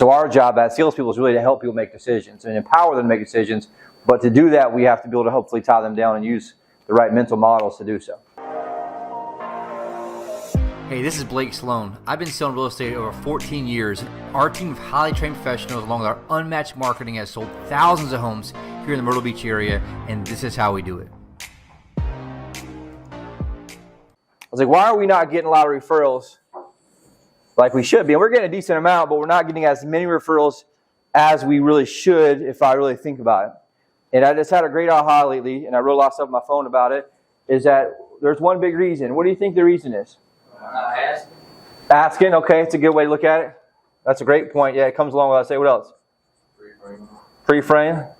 so our job as salespeople is really to help people make decisions and empower them to make decisions. But to do that, we have to be able to hopefully tie them down and use the right mental models to do so. Hey, this is Blake Sloan. I've been selling real estate over 14 years. Our team of highly trained professionals, along with our unmatched marketing, has sold thousands of homes here in the Myrtle Beach area, and this is how we do it. I was like, why are we not getting a lot of referrals like we should be? And we're getting a decent amount, but we're not getting as many referrals as we really should if I really think about it. And I just had a great aha lately, and I wrote a lot of stuff on my phone about it, is that there's one big reason. What do you think the reason is? Asking, okay, it's a good way to look at it. That's a great point. Yeah, it comes along with what I say. What else? Preframe.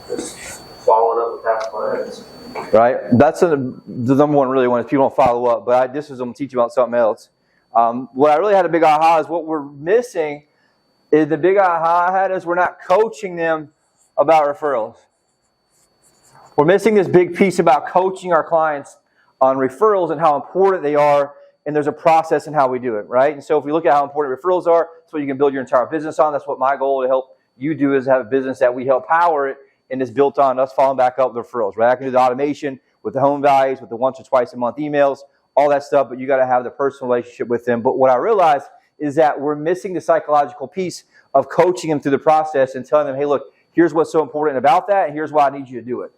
Just following up with past clients. Right? That's the number one really one is people don't follow up. But this is I'm going to teach you about something else. What I really had a big aha is what we're missing is the big aha I had is we're not coaching them about referrals. We're missing this big piece about coaching our clients on referrals and how important they are, and there's a process in how we do it, right? And so if we look at how important referrals are, that's what you can build your entire business on. That's what my goal to help you do is have a business that we help power it, and it's built on us following back up with referrals, right? I can do the automation with the home values, with the once or twice a month emails, all that stuff, but you got to have the personal relationship with them. But what I realized is that we're missing the psychological piece of coaching them through the process and telling them, hey, look, here's what's so important about that, and here's why I need you to do it.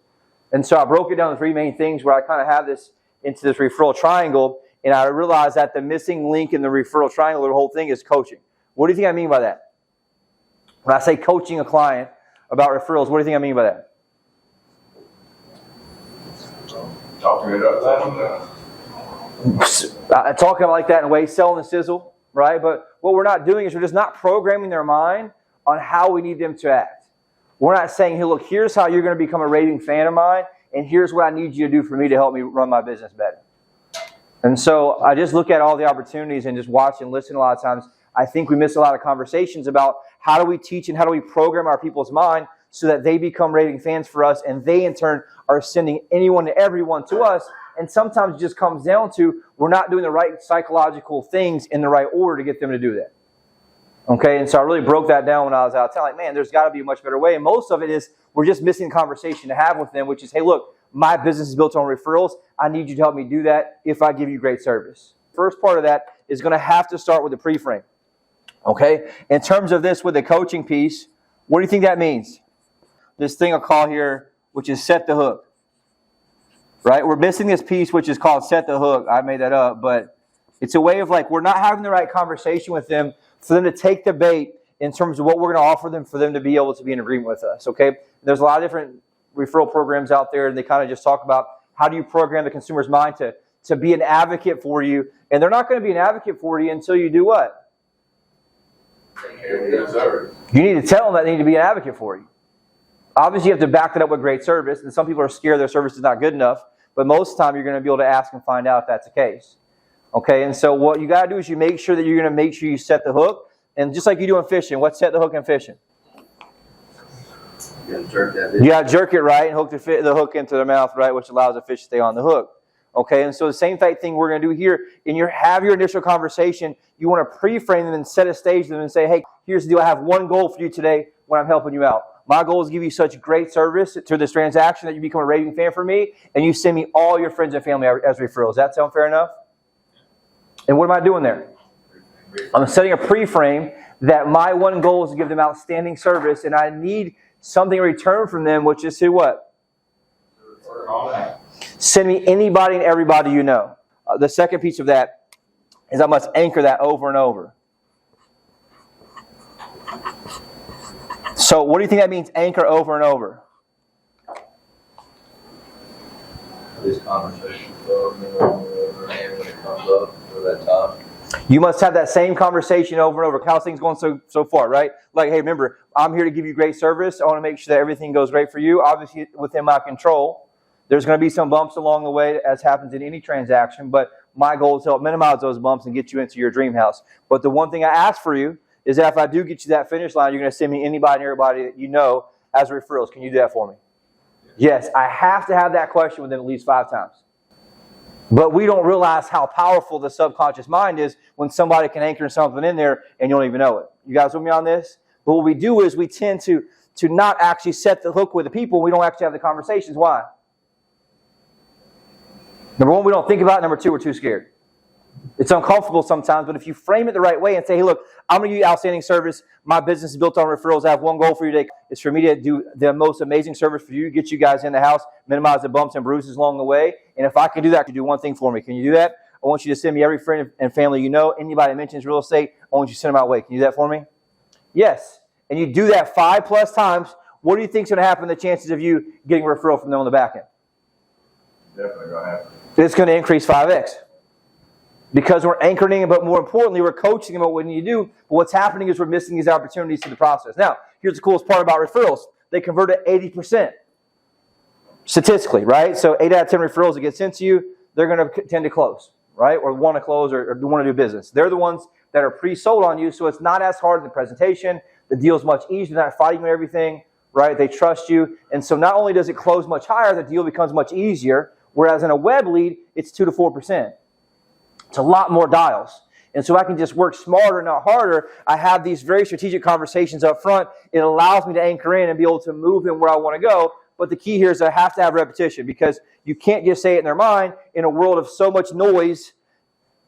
And so I broke it down to three main things where I kind of have this into this referral triangle, and I realized that the missing link in the referral triangle, the whole thing, is coaching. What do you think I mean by that? When I say coaching a client about referrals, what do you think I mean by that? Talking it up. Talking like that in a way, selling the sizzle, right? But what we're not doing is we're just not programming their mind on how we need them to act. We're not saying, hey, look, here's how you're going to become a raving fan of mine, and here's what I need you to do for me to help me run my business better. And so I just look at all the opportunities and just watch and listen a lot of times. I think we miss a lot of conversations about how do we teach and how do we program our people's mind so that they become raving fans for us, and they in turn are sending anyone and everyone to us. And sometimes it just comes down to we're not doing the right psychological things in the right order to get them to do that. Okay, and so I really broke that down when I was out of town. Like, man, there's got to be a much better way. And most of it is we're just missing a conversation to have with them, which is, hey, look, my business is built on referrals. I need you to help me do that if I give you great service. First part of that is going to have to start with the pre-frame. Okay, in terms of this with the coaching piece, what do you think that means? This thing I'll call here, which is set the hook. Right? We're missing this piece, which is called set the hook. I made that up, but it's a way of like we're not having the right conversation with them for them to take the bait in terms of what we're going to offer them for them to be able to be in agreement with us, okay? There's a lot of different referral programs out there, and they kind of just talk about how do you program the consumer's mind to be an advocate for you, and they're not going to be an advocate for you until you do what? You need to tell them that they need to be an advocate for you. Obviously, you have to back it up with great service, and some people are scared their service is not good enough, but most of the time you're going to be able to ask and find out if that's the case. Okay, and so what you got to do is you make sure that you're going to make sure you set the hook. And just like you do in fishing, what's set the hook in fishing? You got to jerk it right and hook the hook into their mouth, right, which allows the fish to stay on the hook. Okay, and so the same type thing we're going to do here. Have your initial conversation. You want to pre-frame them and set a stage to them and say, hey, here's the deal. I have one goal for you today when I'm helping you out. My goal is to give you such great service to this transaction that you become a raving fan for me, and you send me all your friends and family as referrals. Does that sound fair enough? And what am I doing there? I'm setting a pre-frame that my one goal is to give them outstanding service, and I need something in return from them, which is to what? Send me anybody and everybody you know. The second piece of that is I must anchor that over and over. So what do you think that means, anchor over and over? This conversation over and when it comes up for that time. You must have that same conversation over and over. How's things going so far, right? Like, hey, remember, I'm here to give you great service. I want to make sure that everything goes great for you. Obviously, within my control. There's going to be some bumps along the way, as happens in any transaction, but my goal is to help minimize those bumps and get you into your dream house. But the one thing I ask for you is that if I do get you that finish line, you're going to send me anybody and everybody that you know as referrals. Can you do that for me? Yes, I have to have that question with them at least 5 times. But we don't realize how powerful the subconscious mind is when somebody can anchor something in there and you don't even know it. You guys with me on this? But what we do is we tend to not actually set the hook with the people. We don't actually have the conversations. Why? Number one, we don't think about it. Number two, we're too scared. It's uncomfortable sometimes, but if you frame it the right way and say, hey, look, I'm going to give you outstanding service. My business is built on referrals. I have one goal for you today. It's for me to do the most amazing service for you, get you guys in the house, minimize the bumps and bruises along the way. And if I can do that, can you do one thing for me? Can you do that? I want you to send me every friend and family you know. Anybody that mentions real estate, I want you to send them my way. Can you do that for me? Yes. And you do that 5+ times. What do you think is going to happen? The chances of you getting a referral from them on the back end? Definitely going to happen. It's going to increase 5x. Because we're anchoring them, but more importantly, we're coaching them about what we need to do. But what's happening is we're missing these opportunities to the process. Now, here's the coolest part about referrals. They convert at 80%. Statistically, right? So 8 out of 10 referrals that get sent to you, they're going to tend to close, right? Or want to close or want to do business. They're the ones that are pre-sold on you, so it's not as hard in the presentation. The deal's much easier. They're not fighting with everything, right? They trust you. And so not only does it close much higher, the deal becomes much easier. Whereas in a web lead, it's 2 to 4%. It's a lot more dials. And so I can just work smarter, not harder. I have these very strategic conversations up front. It allows me to anchor in and be able to move them where I want to go. But the key here is I have to have repetition, because you can't just say it in their mind in a world of so much noise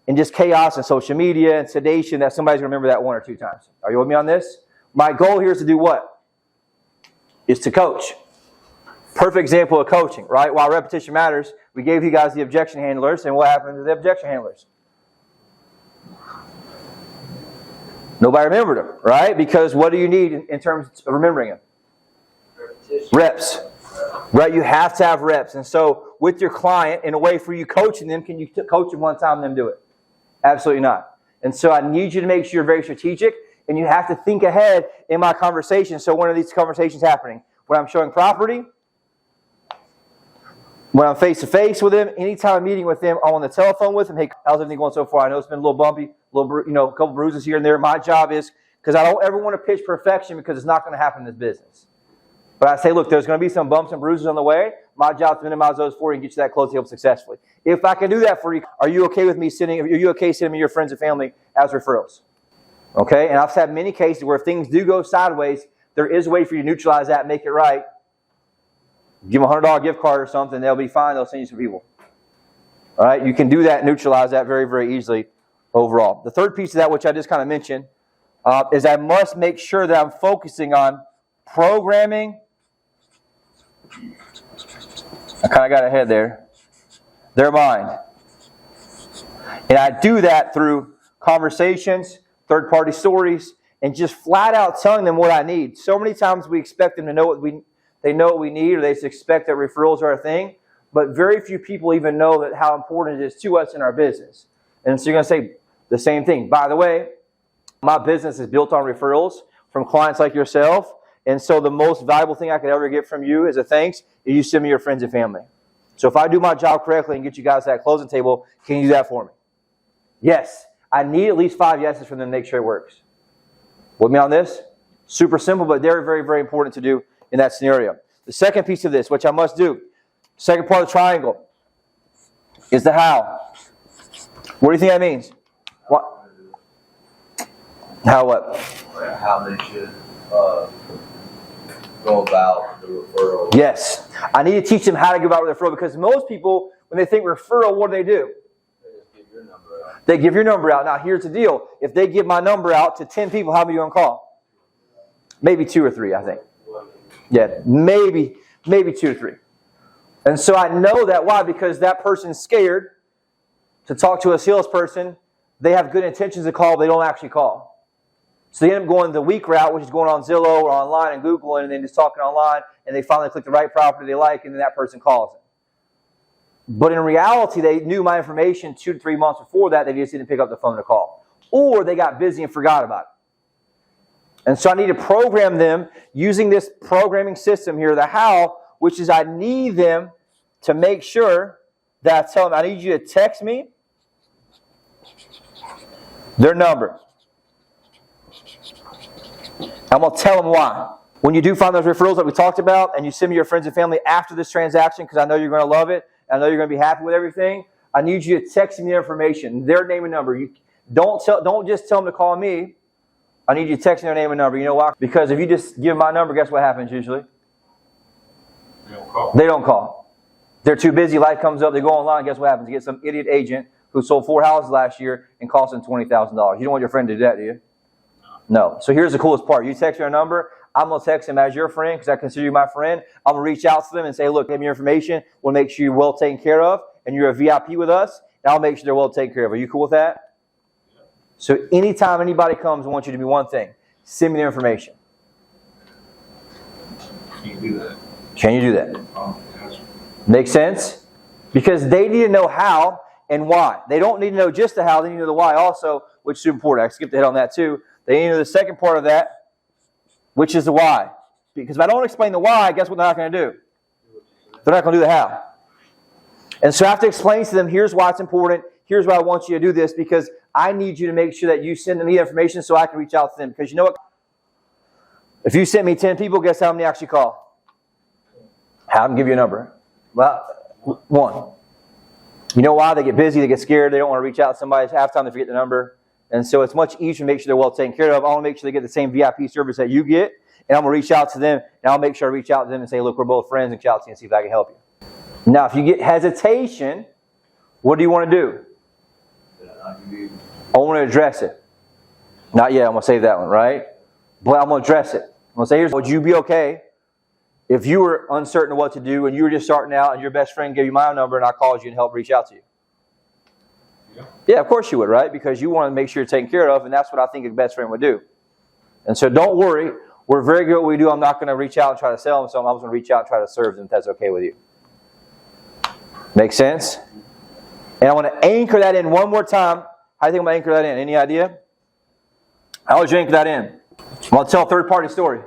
and just chaos and social media and sedation that somebody's going to remember that 1 or 2 times. Are you with me on this? My goal here is to do what? Is to coach. Perfect example of coaching, right? While repetition matters, we gave you guys the objection handlers, and what happened to the objection handlers? Nobody remembered them, right? Because what do you need in terms of remembering them? Repetition. Reps, right? You have to have reps. And so with your client, in a way for you coaching them, can you coach them one time and then do it? Absolutely not. And so I need you to make sure you're very strategic, and you have to think ahead in my conversation. So when are these conversations happening? When I'm showing property, when I'm face-to-face with them, anytime I'm meeting with them, I'm on the telephone with them. Hey, how's everything going so far? I know it's been a little bumpy, a couple bruises here and there. My job is, because I don't ever want to pitch perfection, because it's not going to happen in this business. But I say, look, there's going to be some bumps and bruises on the way. My job is to minimize those for you and get you that close deal successfully. If I can do that for you, are you okay with me sending me your friends and family as referrals? Okay? And I've had many cases where if things do go sideways, there is a way for you to neutralize that and make it right. Give them a $100 gift card or something, they'll be fine, they'll send you some people. All right? You can do that and neutralize that very, very easily overall. The third piece of that, which I just kind of mentioned, is I must make sure that I'm focusing on programming. I kind of got ahead there. Their mind. And I do that through conversations, third-party stories, and just flat out telling them what I need. So many times we expect them to know they know what we need, or they expect that referrals are a thing, but very few people even know that how important it is to us in our business. And so you're going to say the same thing. By the way, my business is built on referrals from clients like yourself, and so the most valuable thing I could ever get from you as a thanks is you send me your friends and family. So if I do my job correctly and get you guys to that closing table, can you do that for me? Yes. I need at least 5 yeses from them to make sure it works. With me on this? Super simple, but very, very, very important to do in that scenario. The second piece of this, which I must do, second part of the triangle, is the how. What do you think that means? What? How what? How they should go about the referral. Yes. I need to teach them how to go about the referral, because most people, when they think referral, what do? They just give your number out. They give your number out. Now, here's the deal. If they give my number out to 10 people, how many are you going to call? Maybe 2 or 3, I think. Yeah, maybe 2 or 3. And so I know that. Why? Because that person's scared to talk to a salesperson. They have good intentions to call, but they don't actually call. So they end up going the weak route, which is going on Zillow or online and Google, and then just talking online, and they finally click the right property they like, and then that person calls them. But in reality, they knew my information 2 to 3 months before that. They just didn't pick up the phone to call. Or they got busy and forgot about it. And so I need to program them using this programming system here, the how, which is I need them to make sure that I tell them, I need you to text me their number. I'm going to tell them why. When you do find those referrals that we talked about, and you send me your friends and family after this transaction, because I know you're going to love it, I know you're going to be happy with everything, I need you to text me their information, their name and number. You don't just tell them to call me. I need you to text me their name and number. You know why? Because if you just give them my number, guess what happens usually? They don't call. They don't call. They're too busy. Life comes up. They go online. Guess what happens? You get some idiot agent who sold 4 houses last year and cost them $20,000. You don't want your friend to do that, do you? No. So here's the coolest part. You text me their number. I'm going to text them as your friend because I consider you my friend. I'm going to reach out to them and say, look, give me your information. We'll make sure you're well taken care of and you're a VIP with us. And I'll make sure they're well taken care of. Are you cool with that? So anytime anybody comes, I want you to do one thing. Send me their information. Can you do that? Can you do that? Yes. Make sense? Because they need to know how and why. They don't need to know just the how. They need to know the why also, which is important. I skipped ahead on that too. They need to know the second part of that, which is the why. Because if I don't explain the why, guess what they're not going to do? They're not going to do the how. And so I have to explain to them, here's why it's important. Here's why I want you to do this, because I need you to make sure that you send me information so I can reach out to them. Because you know what? If you send me 10 people, guess how many actually call? Have them give you a number. Well, 1. You know why? They get busy, they get scared, they don't want to reach out to somebody. Half the time they forget the number. And so it's much easier to make sure they're well taken care of. I want to make sure they get the same VIP service that you get. And I'm going to reach out to them. And I'll make sure I reach out to them and say, look, we're both friends, and reach out to you and see if I can help you. Now, if you get hesitation, what do you want to do? I want to address it. Not yet. I'm going to save that one, right? But I'm going to address it. I'm going to say, here's, would you be okay if you were uncertain of what to do and you were just starting out and your best friend gave you my number and I called you and helped reach out to you? Yeah, of course you would, right? Because you want to make sure you're taken care of, and that's what I think a best friend would do. And so don't worry. We're very good at what we do. I'm not going to reach out and try to sell them something. I was going to reach out and try to serve them if that's okay with you. Make sense? And I want to anchor that in one more time. How do you think I'm going to anchor that in? Any idea? How would you anchor that in? I'm going to tell a third-party story.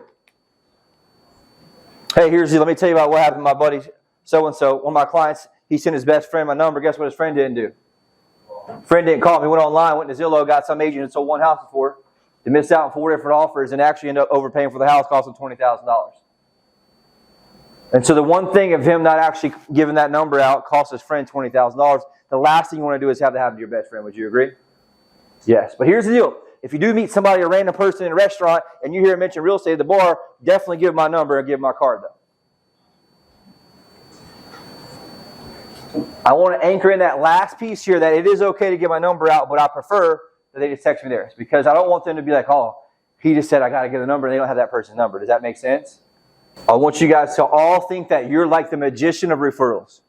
Hey, let me tell you about what happened to my buddy so-and-so. One of my clients, he sent his best friend my number. Guess what his friend didn't do? Friend didn't call me. Went online, went to Zillow, got some agent and sold 1 house before. They missed out on 4 different offers and actually ended up overpaying for the house, cost them $20,000. And so the one thing of him not actually giving that number out cost his friend $20,000. The last thing you want to do is have that happen to your best friend. Would you agree? Yes. But here's the deal. If you do meet somebody, a random person in a restaurant, and you hear him mention real estate at the bar, definitely give him my number and give him my card, though. I want to anchor in that last piece here that it is okay to give my number out, but I prefer that they just text me theirs. Because I don't want them to be like, oh, he just said I got to get a number, and they don't have that person's number. Does that make sense? I want you guys to all think that you're like the magician of referrals.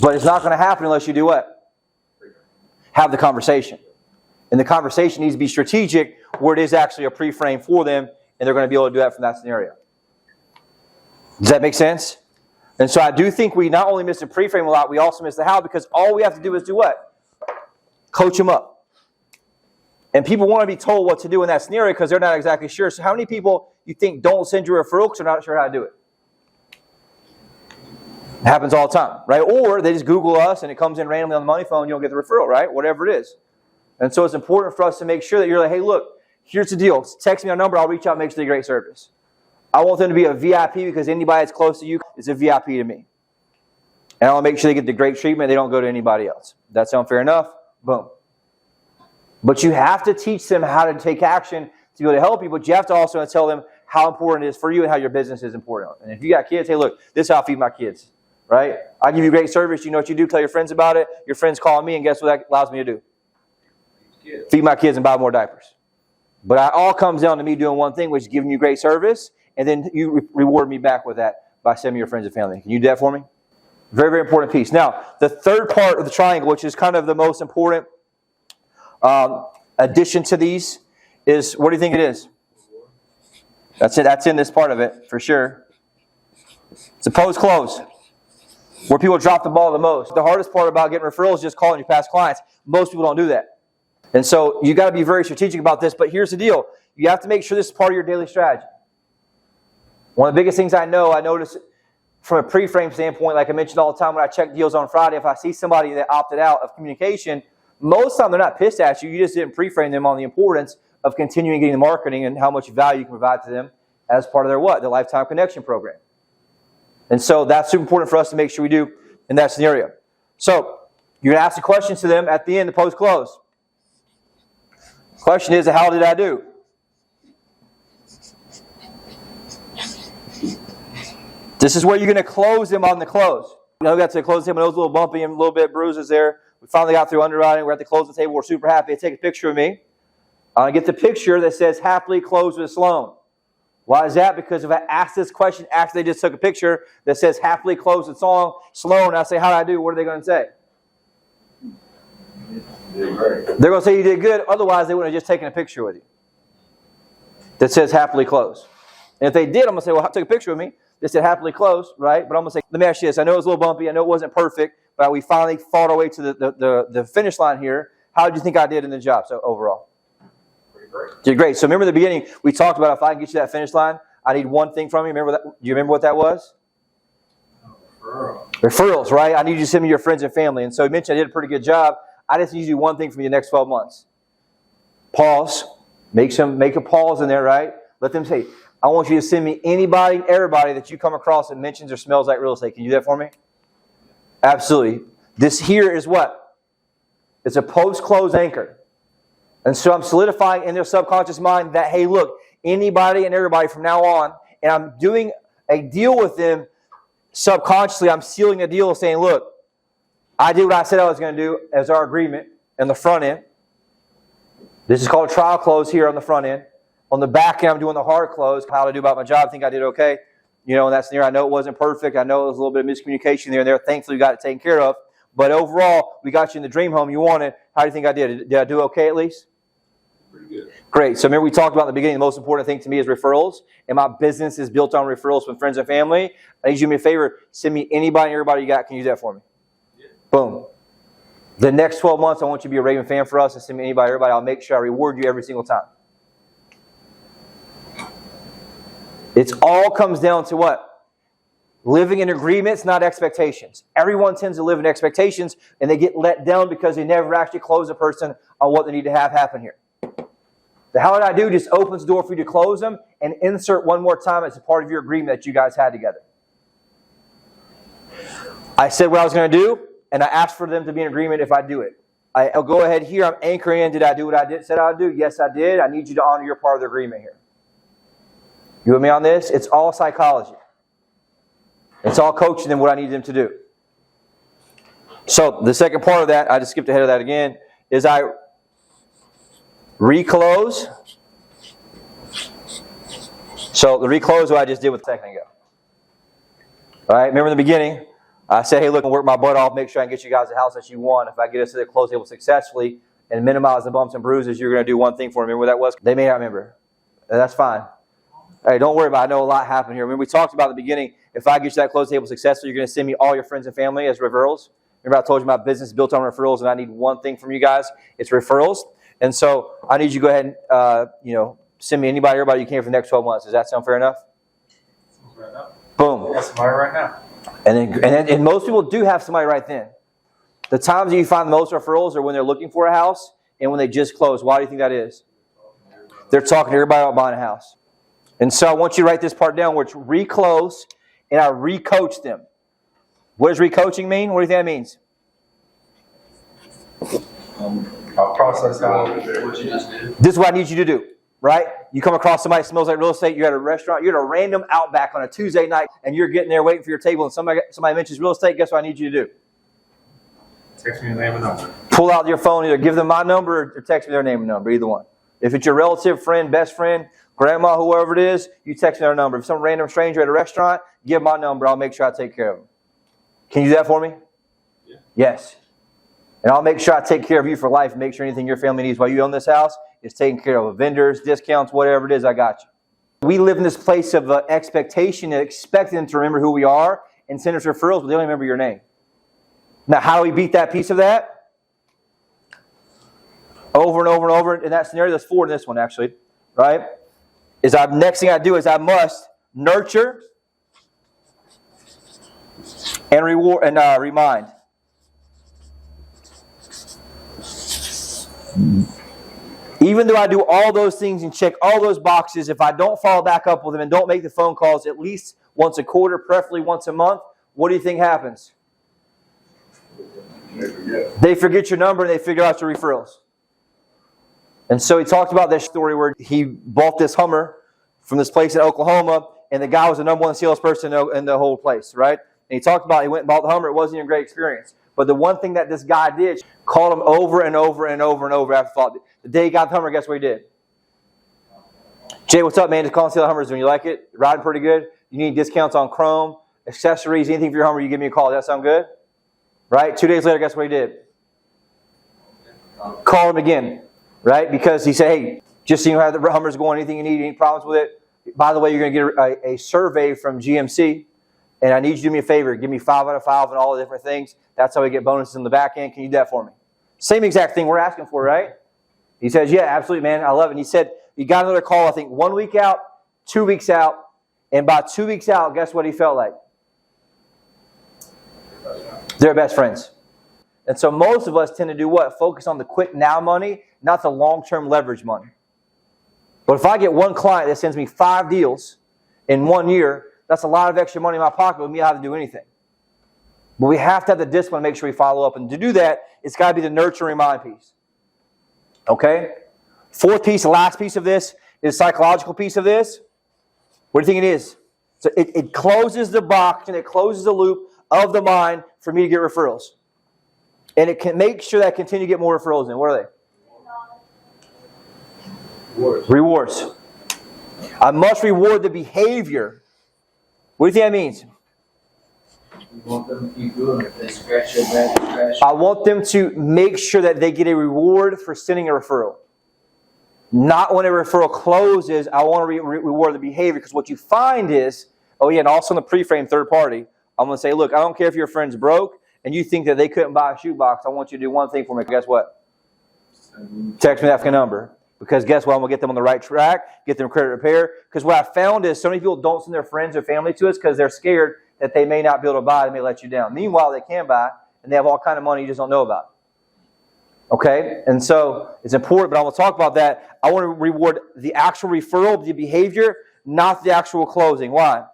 But it's not going to happen unless you do what? Have the conversation. And the conversation needs to be strategic where it is actually a pre-frame for them, and they're going to be able to do that from that scenario. Does that make sense? And so I do think we not only miss the pre-frame a lot, we also miss the how, because all we have to do is do what? Coach them up. And people want to be told what to do in that scenario because they're not exactly sure. So how many people you think don't send you a referral because they're not sure how to do it? It happens all the time, right? Or they just Google us and it comes in randomly on the money phone, you don't get the referral, right? Whatever it is. And so it's important for us to make sure that you're like, hey, look, here's the deal. Text me our number. I'll reach out and make sure they get great service. I want them to be a VIP because anybody that's close to you is a VIP to me. And I want to make sure they get the great treatment. They don't go to anybody else. That sound fair enough? Boom. But you have to teach them how to take action to be able to help you, but you have to also tell them how important it is for you and how your business is important. And if you got kids, hey, look, this is how I feed my kids, right? I give you great service. You know what you do. Tell your friends about it. Your friends call me, and guess what that allows me to do? Feed my kids and buy more diapers. But it all comes down to me doing one thing, which is giving you great service, and then you reward me back with that by sending me your friends and family. Can you do that for me? Very, very important piece. Now, the third part of the triangle, which is kind of the most important addition to these, is, what do you think it is? That's it. That's in this part of it, for sure. It's a post-close, where people drop the ball the most. The hardest part about getting referrals is just calling your past clients. Most people don't do that. And so you got to be very strategic about this, but here's the deal. You have to make sure this is part of your daily strategy. One of the biggest things I notice from a pre-frame standpoint, like I mentioned all the time when I check deals on Friday, if I see somebody that opted out of communication, most of the time they're not pissed at you. You just didn't pre-frame them on the importance of continuing getting the marketing and how much value you can provide to them as part of their what? Their lifetime connection program. And so that's super important for us to make sure we do in that scenario. So You're going to ask the questions to them at the end, the post-close. Question is, how did I do? This is where you're going to close them on the close. We got to close him, and it was a little bumpy and a little bit bruises there. We finally got through underwriting. We're at the closing table. We're super happy. They take a picture of me. I get the picture that says happily closed with Sloan. Why is that? Because if I ask this question after they just took a picture that says happily closed with Sloan, I say, how did I do? What are they going to say? You did great. They're going to say you did good. Otherwise, they wouldn't have just taken a picture with you that says happily closed. And if they did, I'm going to say, well, take a picture with me. They said happily closed, right? But I'm going to say, let me ask you this. I know it was a little bumpy. I know it wasn't perfect, but we finally fought our way to the finish line here. How did you think I did in the job so overall? Pretty great. Did great. So remember in the beginning, we talked about if I can get you that finish line, I need one thing from you. Remember that? Do you remember what that was? Referral. Referrals, right? I need you to send me your friends and family. And so you mentioned I did a pretty good job. I just need you to do one thing from you the next 12 months. Pause. Make a pause in there, right? Let them say, I want you to send me anybody, everybody that you come across that mentions or smells like real estate. Can you do that for me? Absolutely. This here is what? It's a post-close anchor. And so I'm solidifying in their subconscious mind that, hey, look, anybody and everybody from now on, and I'm doing a deal with them subconsciously. I'm sealing the deal saying, look, I did what I said I was going to do as our agreement in the front end. This is called a trial close here on the front end. On the back end, I'm doing the hard close. How did I do about my job? I think I did okay. You know, and that's there. I know it wasn't perfect. I know it was a little bit of miscommunication there and there. Thankfully, we got it taken care of. But overall, we got you in the dream home you wanted. How do you think I did? Did I do okay at least? Pretty good. Great. So remember we talked about in the beginning, the most important thing to me is referrals. And my business is built on referrals from friends and family. I need you to do me a favor. Send me anybody and everybody you got. Can you do that for me? Yeah. Boom. The next 12 months, I want you to be a Raven fan for us and send me anybody, everybody. I'll make sure I reward you every single time. It all comes down to what? Living in agreements, not expectations. Everyone tends to live in expectations, and they get let down because they never actually close a person on what they need to have happen here. The how did I do just opens the door for you to close them and insert one more time as a part of your agreement that you guys had together. I said what I was going to do, and I asked for them to be in agreement if I do it. I'll go ahead here. I'm anchoring in. Did I do what I said I would do? Yes, I did. I need you to honor your part of the agreement here. You with me on this? It's all psychology. It's all coaching them what I need them to do. So the second part of that, I just skipped ahead of that again, is I reclose. So the reclose what I just did with a second ago. All right, remember in the beginning, I said, hey, look, I'll work my butt off, make sure I can get you guys the house that you want. If I get us to the close table successfully and minimize the bumps and bruises, you're going to do one thing for me. Remember what that was? They may not remember. That's fine. Hey, don't worry about it. I know a lot happened here. Remember we talked about in the beginning, if I get you that close table successful, you're going to send me all your friends and family as referrals. Remember I told you my business is built on referrals, and I need one thing from you guys. It's referrals. And so I need you to go ahead and send me anybody, everybody you can for the next 12 months. Does that sound fair enough? Right now. Boom. Got somebody right now. And most people do have somebody right then. The times that you find the most referrals are when they're looking for a house and when they just close. Why do you think that is? They're talking to everybody about buying a house. And so I want you to write this part down where it's reclose and I recoach them. What does recoaching mean? What do you think that means? I'll process out What you just did. This is what I need you to do, right? You come across somebody that smells like real estate, you're at a restaurant, you're at a random Outback on a Tuesday night, and you're getting there waiting for your table, and somebody mentions real estate, guess what I need you to do? text me the name and number. Pull out your phone, either give them my number or text me their name and number, either one. If it's your relative, friend, best friend, grandma, whoever it is, you text me their number. If some random stranger at a restaurant, give my number. I'll make sure I take care of them. Can you do that for me? Yeah. Yes. And I'll make sure I take care of you for life and make sure anything your family needs while you own this house is taken care of. Vendors, discounts, whatever it is, I got you. We live in this place of expectation and expecting them to remember who we are and send us referrals, but they don't remember your name. Now, how do we beat that piece of that? Over and over and over in that scenario. There's 4 in this one, actually. Right? Next thing I do is I must nurture and reward and remind. Even though I do all those things and check all those boxes, if I don't follow back up with them and don't make the phone calls at least once a quarter, preferably once a month, what do you think happens? They forget your number and they figure out your referrals. And so he talked about this story where he bought this Hummer from this place in Oklahoma, and the guy was the number one salesperson in the whole place, right? And he talked about he went and bought the Hummer. It wasn't even a great experience. But the one thing that this guy did, called him over and over and over and over after thought. The day he got the Hummer, guess what he did? Jay, what's up, man? Just call and see the Hummer's doing. You like it? Riding pretty good? You need discounts on chrome, accessories, anything for your Hummer, you give me a call. Does that sound good? Right? 2 days later, guess what he did? Call him again. Right? Because he said, hey, just so you know how the Hummer's going, anything you need, any problems with it, by the way, you're going to get a survey from GMC, and I need you to do me a favor. Give me 5 out of 5 and all the different things. That's how we get bonuses in the back end. Can you do that for me? Same exact thing we're asking for, right? He says, yeah, absolutely, man. I love it. And he said, he got another call, I think, 1 week out, 2 weeks out, and by 2 weeks out, guess what he felt like? They're best friends. And so most of us tend to do what? Focus on the quick now money, not the long-term leverage money. But if I get one client that sends me 5 deals in 1 year, that's a lot of extra money in my pocket with me not having to do anything. But we have to have the discipline to make sure we follow up. And to do that, it's got to be the nurture and remind piece. Okay? 4th piece, the last piece of this, is the psychological piece of this. What do you think it is? So it closes the box and it closes the loop of the mind for me to get referrals. And it can make sure that I continue to get more referrals in. What are they? Rewards. I must reward the behavior. What do you think that means? You want them to keep doing it. If they scratch your back, scratch. I want them to make sure that they get a reward for sending a referral. Not when a referral closes, I want to reward the behavior. Because what you find is, oh yeah, and also in the Preframe third party, I'm going to say, look, I don't care if your friend's broke and you think that they couldn't buy a shoebox. I want you to do one thing for me. Guess what? Text me that number. Because guess what? I'm going to get them on the right track, get them credit repair. Because what I found is so many people don't send their friends or family to us because they're scared that they may not be able to buy, they may let you down. Meanwhile, they can buy, and they have all kind of money you just don't know about. Okay? And so it's important, but I want to talk about that. I want to reward the actual referral, the behavior, not the actual closing. Why?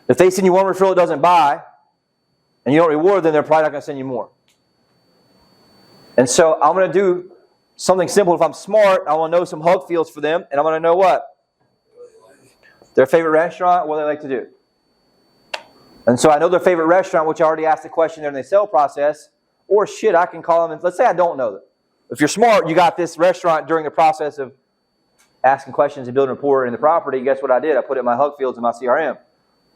If they send you one referral that doesn't buy, and you don't reward them, they're probably not going to send you more. And so I'm going to do something simple. If I'm smart, I want to know some hug feels for them, and I'm going to know what? Their favorite restaurant, what they like to do. And so I know their favorite restaurant, which I already asked the question there in the sale process, or shit, I can call them, and let's say I don't know them. If you're smart, you got this restaurant during the process of asking questions and building rapport in the property. Guess what I did? I put it in my hug fields in my CRM.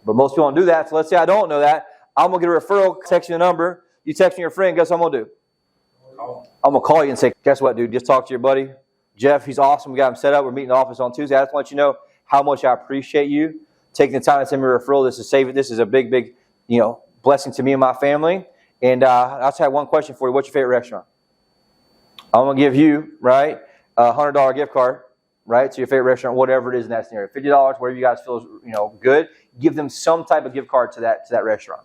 But most people don't do that, so let's say I don't know that. I'm going to get a referral, text you the number, you text me your friend, guess what I'm going to do? I'm going to call you and say, guess what, dude? Just talk to your buddy. Jeff, he's awesome. We got him set up. We're meeting in the office on Tuesday. I just want you to know how much I appreciate you taking the time to send me a referral. This is a big, blessing to me and my family. And I just have one question for you. What's your favorite restaurant? I'm going to give you, right, a $100 gift card, right, to your favorite restaurant, whatever it is in that scenario. $50, whatever you guys feel is, good. Give them some type of gift card to that restaurant.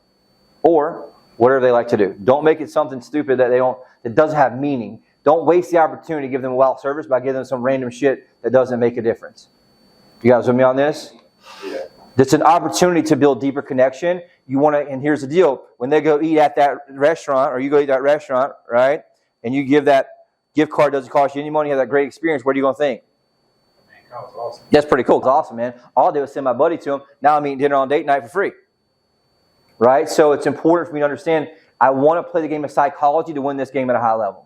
Or whatever they like to do. Don't make it something stupid that doesn't have meaning. Don't waste the opportunity to give them a wow service by giving them some random shit that doesn't make a difference. You guys with me on this? Yeah. It's an opportunity to build deeper connection. You want to, and here's the deal. When they go eat at that restaurant, or you go eat at that restaurant, right, and you give that gift card, doesn't cost you any money, you have that great experience, what are you going to think? Man, that was awesome. That's pretty cool. It's awesome, man. All I did was send my buddy to him. Now I'm eating dinner on date night for free. Right? So it's important for me to understand I want to play the game of psychology to win this game at a high level.